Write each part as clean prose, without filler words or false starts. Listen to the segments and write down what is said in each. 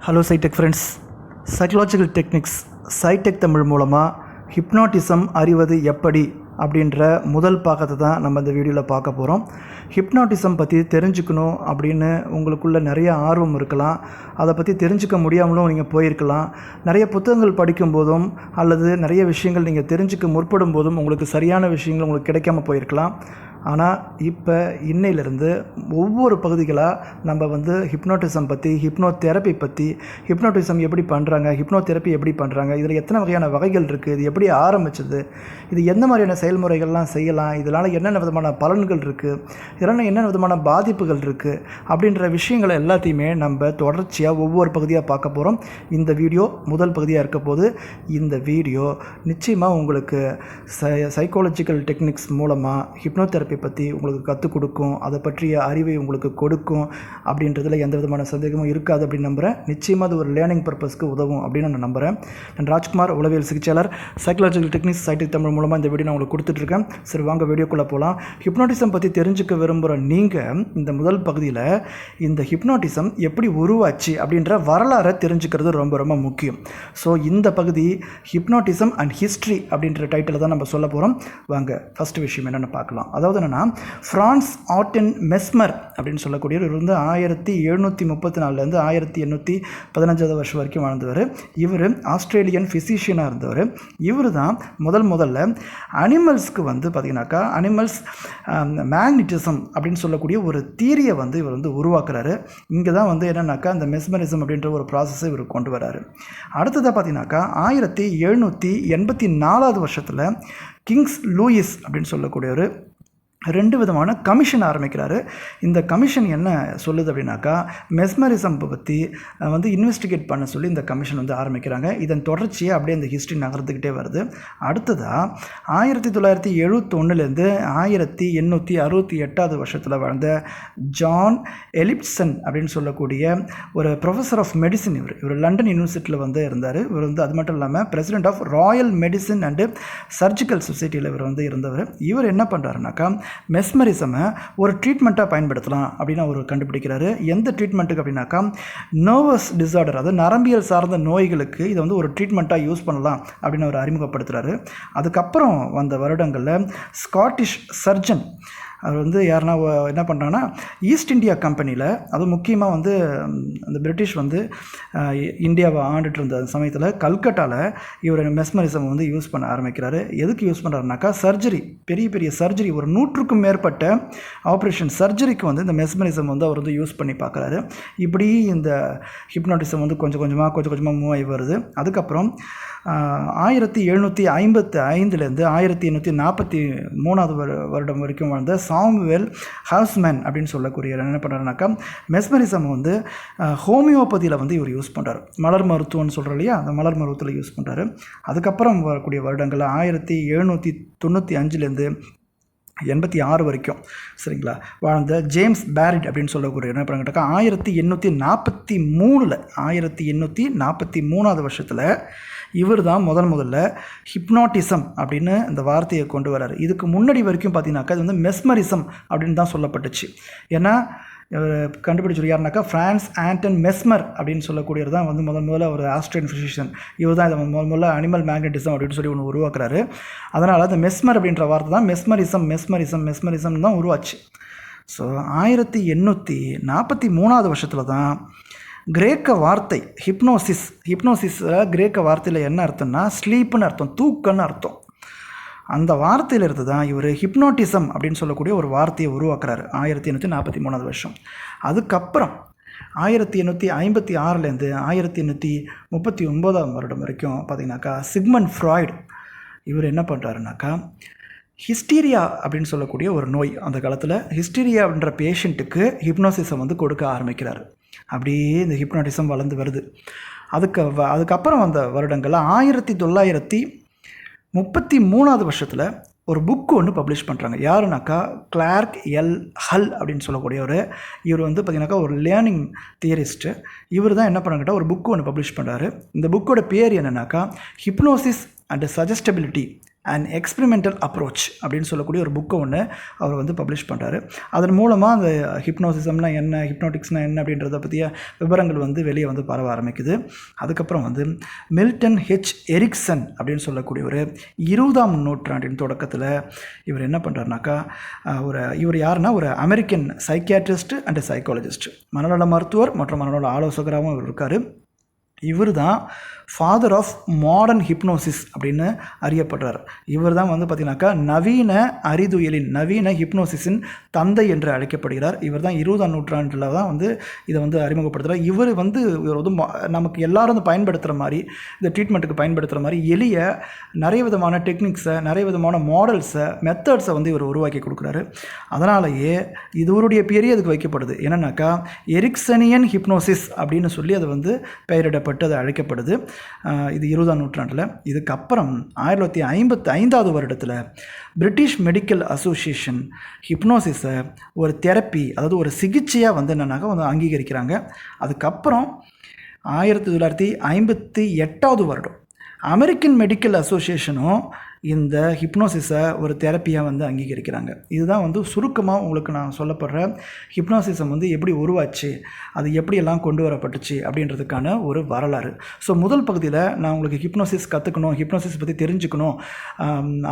Hello Psytech friends, psychological techniques Psytech Tamil மூலமாக hypnotism அறிவது எப்படி அப்படின்ற முதல் பாகத்தை தான் நம்ம இந்த வீடியோவில் பார்க்க போகிறோம். ஹிப்னாட்டிசம் பற்றி தெரிஞ்சுக்கணும் அப்படின்னு உங்களுக்குள்ள நிறைய ஆர்வம் இருக்கலாம். அதை பற்றி தெரிஞ்சுக்க முடியாமலும் நீங்கள் போயிருக்கலாம். நிறைய புத்தகங்கள் படிக்கும்போதும் அல்லது நிறைய விஷயங்கள் நீங்கள் தெரிஞ்சுக்க முற்படும் போதும் உங்களுக்கு சரியான விஷயங்கள் உங்களுக்கு கிடைக்காம போயிருக்கலாம். ஆனால் இப்போ இன்னையிலேருந்து ஒவ்வொரு பகுதிகளாக நம்ம ஹிப்னோட்டிசம் பற்றி, ஹிப்னோதெரப்பி பற்றி, ஹிப்னோட்டிசம் எப்படி பண்ணுறாங்க, ஹிப்னோதெரப்பி எப்படி பண்ணுறாங்க, இதில் எத்தனை வகையான வகைகள் இருக்குது, இது எப்படி ஆரம்பிச்சது, இது எந்த மாதிரியான செயல்முறைகள்லாம் செய்யலாம், இதனால் என்னென்ன விதமான பலன்கள் இருக்குது, இதனால் என்னென்ன விதமான பாதிப்புகள் இருக்குது அப்படின்ற விஷயங்களை எல்லாத்தையுமே நம்ம தொடர்ச்சியாக ஒவ்வொரு பகுதியாக பார்க்க போகிறோம். இந்த வீடியோ முதல் பகுதியாக இருக்க போது. இந்த வீடியோ நிச்சயமாக உங்களுக்கு சைக்காலஜிக்கல் டெக்னிக்ஸ் மூலமாக ஹிப்னோதெரப்பி பற்றி உங்களுக்கு கற்றுக் கொடுக்கும், அதை பற்றிய அறிவை உங்களுக்கு கொடுக்கும் அப்படின்றதில் எந்த விதமான சந்தேகமும் இருக்காது அப்படின்னு நம்புகிறேன். நிச்சயமாக அது ஒரு லேர்னிங் பர்பஸ்க்கு உதவும் அப்படின்னு நான் நம்புகிறேன். நான் ராஜ்குமார், உளவியல் சிகிச்சையாளர், சைக்காலஜிக்கல் டெக்னிக்ஸ் சைடெக் தமிழ் மூலமாக இந்த வீடியோ நான் உங்களுக்கு கொடுத்துட்ருக்கேன். சரி, வாங்க வீடியோக்குள்ளே போகலாம். ஹிப்னோட்டிசம் பற்றி தெரிஞ்சுக்க விரும்புகிற நீங்கள் இந்த முதல் பகுதியில் இந்த ஹிப்னோட்டிசம் எப்படி உருவாச்சு அப்படின்ற வரலாறை தெரிஞ்சுக்கிறது ரொம்ப ரொம்ப முக்கியம். ஸோ இந்த பகுதி ஹிப்னோட்டிசம் அண்ட் ஹிஸ்ட்ரி அப்படின்ற டைட்டில் தான் நம்ம சொல்ல போகிறோம். வாங்க ஃபஸ்ட் விஷயம் என்னென்னு பார்க்கலாம். அதாவது ஃப்ரான்ஸ் ஆர்டன் மெஸ்மர் அப்படின்னு சொல்லக்கூடிய இவர் 1734 1815 வருஷம் வரைக்கும் வாழ்ந்தவர். இவர் ஆஸ்திரேலியன் ஃபிசிஷியனாக இருந்தவர். இவர் தான் முதல்ல அனிமல்ஸ்க்கு பார்த்தீங்கன்னாக்கா அனிமல்ஸ் மேக்னட்டிசம் அப்படின்னு சொல்லக்கூடிய ஒரு தியரியை இவர் உருவாக்குறாரு. இங்கே தான் என்னன்னாக்கா அந்த மெஸ்மரிசம் அப்படின்ற ஒரு ப்ராசஸை இவர் கொண்டு வராரு. அடுத்ததாக பார்த்தீங்கன்னாக்கா 1784 வருஷத்தில் கிங்ஸ் லூயிஸ் அப்படின்னு சொல்லக்கூடியவர் 2 விதமான கமிஷன் ஆரம்பிக்கிறாரு. இந்த கமிஷன் என்ன சொல்லுது அப்படின்னாக்கா மெஸ்மரிசம் பற்றி இன்வெஸ்டிகேட் பண்ண சொல்லி இந்த கமிஷன் ஆரம்பிக்கிறாங்க. இதன் தொடர்ச்சியாக அப்படியே இந்த ஹிஸ்ட்ரி நகர்ந்துக்கிட்டே வருது. அடுத்ததாக 1971 1868 வருஷத்தில் வாழ்ந்த ஜான் எலிப்சன் அப்படின்னு சொல்லக்கூடிய ஒரு ப்ரொஃபஸர் ஆஃப் மெடிசின். இவர் லண்டன் யூனிவர்சிட்டியில் இருந்தார். இவர் அது மட்டும் இல்லாமல் president of royal medicine and surgical சொசைட்டியில் இவர் இருந்தவர். இவர் என்ன பண்ணுறாருனாக்கா மெஸ்மரிசமை ஒரு ட்ரீட்மெண்ட்டாக பயன்படுத்தலாம் அப்படின்னு அவர் கண்டுபிடிக்கிறாரு. எந்த ட்ரீட்மெண்ட்டுக்கு அப்படின்னாக்கா நர்வஸ் டிஸார்டர், அதாவது நரம்பியல் சார்ந்த நோய்களுக்கு இதை ஒரு ட்ரீட்மெண்ட்டாக யூஸ் பண்ணலாம் அப்படின்னு அவர் அறிமுகப்படுத்துகிறாரு. அதுக்கப்புறம் வந்த வருடங்களில் ஸ்காட்டிஷ் சர்ஜன் அவர் யாருன்னா என்ன பண்ணுறாங்கன்னா ஈஸ்ட் இந்தியா கம்பெனியில், அதுவும் முக்கியமாக அந்த பிரிட்டிஷ் இந்தியாவை ஆண்டுட்டு இருந்த சமயத்தில் கல்கட்டாவில் இவர் மெஸ்மரிசம் யூஸ் பண்ண ஆரம்பிக்கிறாரு. எதுக்கு யூஸ் பண்ணுறாருனாக்கா சர்ஜரி, பெரிய சர்ஜரி, ஒரு 100க்கும் மேற்பட்ட ஆப்ரேஷன் சர்ஜரிக்கு இந்த மெஸ்மரிசம் அவர் யூஸ் பண்ணி பார்க்குறாரு. இப்படி இந்த ஹிப்னோட்டிசம் கொஞ்சம் கொஞ்சமாக மூவ் ஆகி வருது. அதுக்கப்புறம் 1755 1843 வருடம் வரைக்கும் வாழ்ந்த சாமுவேல் ஹாஸ்மேன் அப்படின்னு சொல்லக்கூடிய என்ன பண்ணுறாருனாக்கா மெஸ்மரிசம் ஹோமியோபதியில் இவர் யூஸ் பண்ணுறாரு. மலர் மருத்துவம்னு சொல்கிறோம் இல்லையா, அந்த மலர் மருத்துவத்தில் யூஸ் பண்ணுறாரு. அதுக்கப்புறம் வரக்கூடிய வருடங்களில் 1795 86 வரைக்கும் சரிங்களா வாழ்ந்த ஜேம்ஸ் பேரிட் அப்படின்னு சொல்லக்கூடிய என்ன பண்ணாக்கா 1843 வருஷத்தில் இவர் தான் முதல்ல ஹிப்னாட்டிசம் அப்படின்னு இந்த வார்த்தையை கொண்டு வர்றாரு. இதுக்கு முன்னாடி வரைக்கும் பார்த்தீங்கன்னாக்கா இது மெஸ்மரிசம் அப்படின்னு தான் சொல்லப்பட்டுச்சு. ஏன்னா கண்டுபிடிச்சது யாருனாக்கா ஃப்ரான்ஸ் ஆண்டன் மெஸ்மர் அப்படின்னு சொல்லக்கூடியது தான் முதல்ல ஒரு ஆஸ்திரேலியன் ஃபிசிஷியன். இவர் தான் இதை முதல்ல அனிமல் மேக்னட்டிசம் அப்படின்னு சொல்லி ஒன்று உருவாக்குறாரு. அதனால் அந்த மெஸ்மர் அப்படின்ற வார்த்தை தான் மெஸ்மரிசம் தான் உருவாச்சு. ஸோ 1843 வருஷத்தில் தான் கிரேக்க வார்த்தை ஹிப்னோசிஸில் கிரேக்க வார்த்தையில் என்ன அர்த்தம்னா ஸ்லீப்புன்னு அர்த்தம், தூக்கன்னு அர்த்தம். அந்த வார்த்தையிலிருந்து தான் இவர் ஹிப்னோட்டிசம் அப்படின்னு சொல்லக்கூடிய ஒரு வார்த்தையை உருவாக்குறாரு 1843 வருஷம். அதுக்கப்புறம் 1856 1839 வருடம் வரைக்கும் பார்த்தீங்கன்னாக்கா சிக்மண்ட் ஃப்ராய்டு இவர் என்ன பண்ணுறாருனாக்கா ஹிஸ்டீரியா அப்படின்னு சொல்லக்கூடிய ஒரு நோய், அந்த காலத்தில் ஹிஸ்டீரியா அப்படின்ற பேஷண்ட்டுக்கு ஹிப்னோசிஸை கொடுக்க ஆரம்பிக்கிறார். அப்படியே இந்த ஹிப்னோட்டிசம் வளர்ந்து வருது. அதுக்கப்புறம் வந்த வருடங்களில் 1933 வருஷத்தில் ஒரு புக்கு ஒன்று பப்ளிஷ் பண்ணுறாங்க. யாருனாக்கா கிளார்க் எல் ஹல் அப்படின்னு சொல்லக்கூடியவர். இவர் பார்த்திங்கனாக்கா ஒரு லேர்னிங் தியரிஸ்ட்டு. இவர் தான் என்ன பண்ணுறாங்கிட்ட ஒரு புக்கு ஒன்று பப்ளிஷ் பண்ணுறாரு. இந்த புக்கோட பேர் என்னன்னாக்கா hypnosis and suggestibility and experimental approach அப்படின்னு சொல்லக்கூடிய ஒரு புக்கை ஒன்று அவர் வந்து பப்ளிஷ் பண்ணுறாரு. அதன் மூலமாக அந்த ஹிப்னோசிசம்னா என்ன, ஹிப்னோட்டிக்ஸ்னா என்ன அப்படின்றத பற்றிய விவரங்கள் வந்து வெளியே வந்து பரவ ஆரம்பிக்குது. அதுக்கப்புறம் வந்து மில்டன் ஹெச் எரிக்சன் அப்படின்னு சொல்லக்கூடிய ஒரு 20ஆம் நூற்றாண்டின் தொடக்கத்தில் இவர் என்ன பண்ணுறாருனாக்கா, இவர் யாருன்னா ஒரு அமெரிக்கன் சைக்கியாட்ரிஸ்ட் அண்ட் சைக்காலஜிஸ்ட், மனநல மருத்துவர் மற்றும் மனநல ஆலோசகராகவும் இவர் இருக்கார். இவர் தான் ஃபாதர் ஆஃப் மாடர்ன் ஹிப்னோசிஸ் அப்படின்னு அறியப்படுறார். இவர் தான் வந்து பார்த்திங்கனாக்கா நவீன அறிதுயலின், நவீன ஹிப்னோசிஸின் தந்தை என்று அழைக்கப்படுகிறார். இவர் தான் 20ஆம் நூற்றாண்டில் தான் வந்து இதை வந்து அறிமுகப்படுத்துகிறார். இவர் வந்து நமக்கு எல்லாரும் வந்து பயன்படுத்துகிற மாதிரி, இந்த ட்ரீட்மெண்ட்டுக்கு பயன்படுத்துகிற மாதிரி எளிய நிறைய விதமான டெக்னிக்ஸை, நிறைய விதமான மாடல்ஸை, மெத்தட்ஸை வந்து இவர் உருவாக்கி கொடுக்குறாரு. அதனாலேயே இதுவருடைய பேரே அதுக்கு வைக்கப்படுது. என்னன்னாக்கா எரிக்சனியன் ஹிப்னோசிஸ் அப்படின்னு சொல்லி அது வந்து பெயரிடப்பட்டு அது அழைக்கப்படுது. இது 20ஆம் நூற்றாண்டில். இதுக்கப்புறம் 1955 வருடத்தில் பிரிட்டிஷ் மெடிக்கல் அசோசியேஷன் ஹிப்னோசிஸை ஒரு தெரப்பி, அதாவது ஒரு சிகிச்சையாக வந்து என்னன்னாக்கா வந்து அங்கீகரிக்கிறாங்க. அதுக்கப்புறம் 1958 வருடம் அமெரிக்கன் மெடிக்கல் அசோசியேஷனும் இந்த ஹிப்னோசிஸை ஒரு தெரப்பியாக வந்து அங்கீகரிக்கிறாங்க. இதுதான் வந்து சுருக்கமாக உங்களுக்கு நான் சொல்லப்படுற ஹிப்னோசிசம் வந்து எப்படி உருவாச்சு, அது எப்படியெல்லாம் கொண்டு வரப்பட்டுச்சு அப்படின்றதுக்கான ஒரு வரலாறு. ஸோ முதல் பகுதியில் நான் உங்களுக்கு ஹிப்னோசிஸ் கற்றுக்கணும், ஹிப்னோசிஸ் பற்றி தெரிஞ்சுக்கணும்,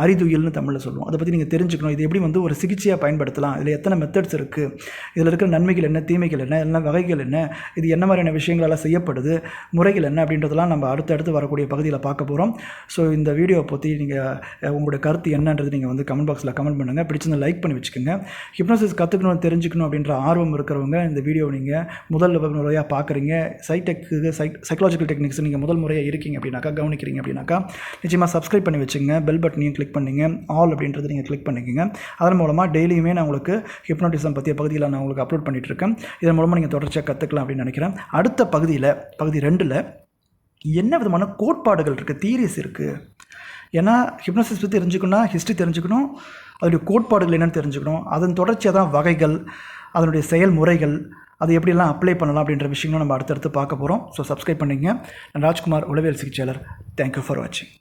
அறிதுயல்னு தமிழில் சொல்லுவோம், அதை பற்றி நீங்கள் தெரிஞ்சுக்கணும், இது எப்படி வந்து ஒரு சிகிச்சையாக பயன்படுத்தலாம், இதில் எத்தனை மெத்தட்ஸ் இருக்குது, இதில் இருக்கிற நன்மைகள் என்ன, தீமைகள் என்ன, என்ன வகைகள் என்ன, இது என்ன மாதிரியான விஷயங்களெல்லாம் செய்யப்படுது, முறைகள் என்ன அப்படின்றதெல்லாம் நம்ம அடுத்தடுத்து வரக்கூடிய பகுதியில் பார்க்க போகிறோம். ஸோ இந்த வீடியோவை பற்றி நீங்கள் உங்களுடைய கருத்து என்னன்றது நீங்கள் வந்து கமெண்ட் பாக்ஸில் கமெண்ட் பண்ணுங்கள். பிடிச்சிருந்த லைக் பண்ணி வச்சுக்கோங்க. ஹிப்னோசிஸ் கற்றுக்கணும், தெரிஞ்சுக்கணும் அப்படின்ற ஆர்வம் இருக்கிறவங்க இந்த வீடியோ நீங்கள் முதல் முறையாக பார்க்குறீங்க, சைக்காலஜிக்கல் டெக்னிக்ஸ் நீங்கள் முதல் முறையாக இருக்கீங்க அப்படின்னாக்கா, கவனிக்கிறீங்க அப்படின்னாக்கா நிச்சயமாக சப்ஸ்கிரைப் பண்ணி வச்சுங்க. பெல் பட்டனையும் கிளிக் பண்ணிங்க, ஆல் அப்படின்றத நீங்கள் கிளிக் பண்ணிக்கோங்க. அதன் மூலமாக டெய்லியுமே நான் உங்களுக்கு ஹிப்னோட்டிசம் பற்றிய பகுதியில் நான் உங்களுக்கு அப்லோட் பண்ணிகிட்ருக்கேன். இதன் மூலமாக நீங்கள் தொடர்ச்சியாக கற்றுக்கலாம் அப்படின்னு நினைக்கிறேன். அடுத்த பகுதியில், பகுதி 2ல் என்ன விதமான கோட்பாடுகள் இருக்குது, தியரிஸ் இருக்குது. ஏன்னா ஹிப்னோசிஸ் பற்றி தெரிஞ்சுக்கணும்னா ஹிஸ்ட்ரி தெரிஞ்சுக்கணும், அதனுடைய கோட்பாடுகள் என்னென்னு தெரிஞ்சுக்கணும், அதன் தொடர்ச்சியாக தான் வகைகள், அதனுடைய செயல்முறைகள், அது எப்படியெல்லாம் அப்ளை பண்ணலாம் அப்படின்ற விஷயங்களும் நம்ம அடுத்தடுத்து பார்க்க போகிறோம். ஸோ சப்ஸ்கிரைப் பண்ணிங்க. நான் ராஜ்குமார், உளவியல் சிகிச்சையாளர். தேங்க்யூ ஃபார் வாட்சிங்.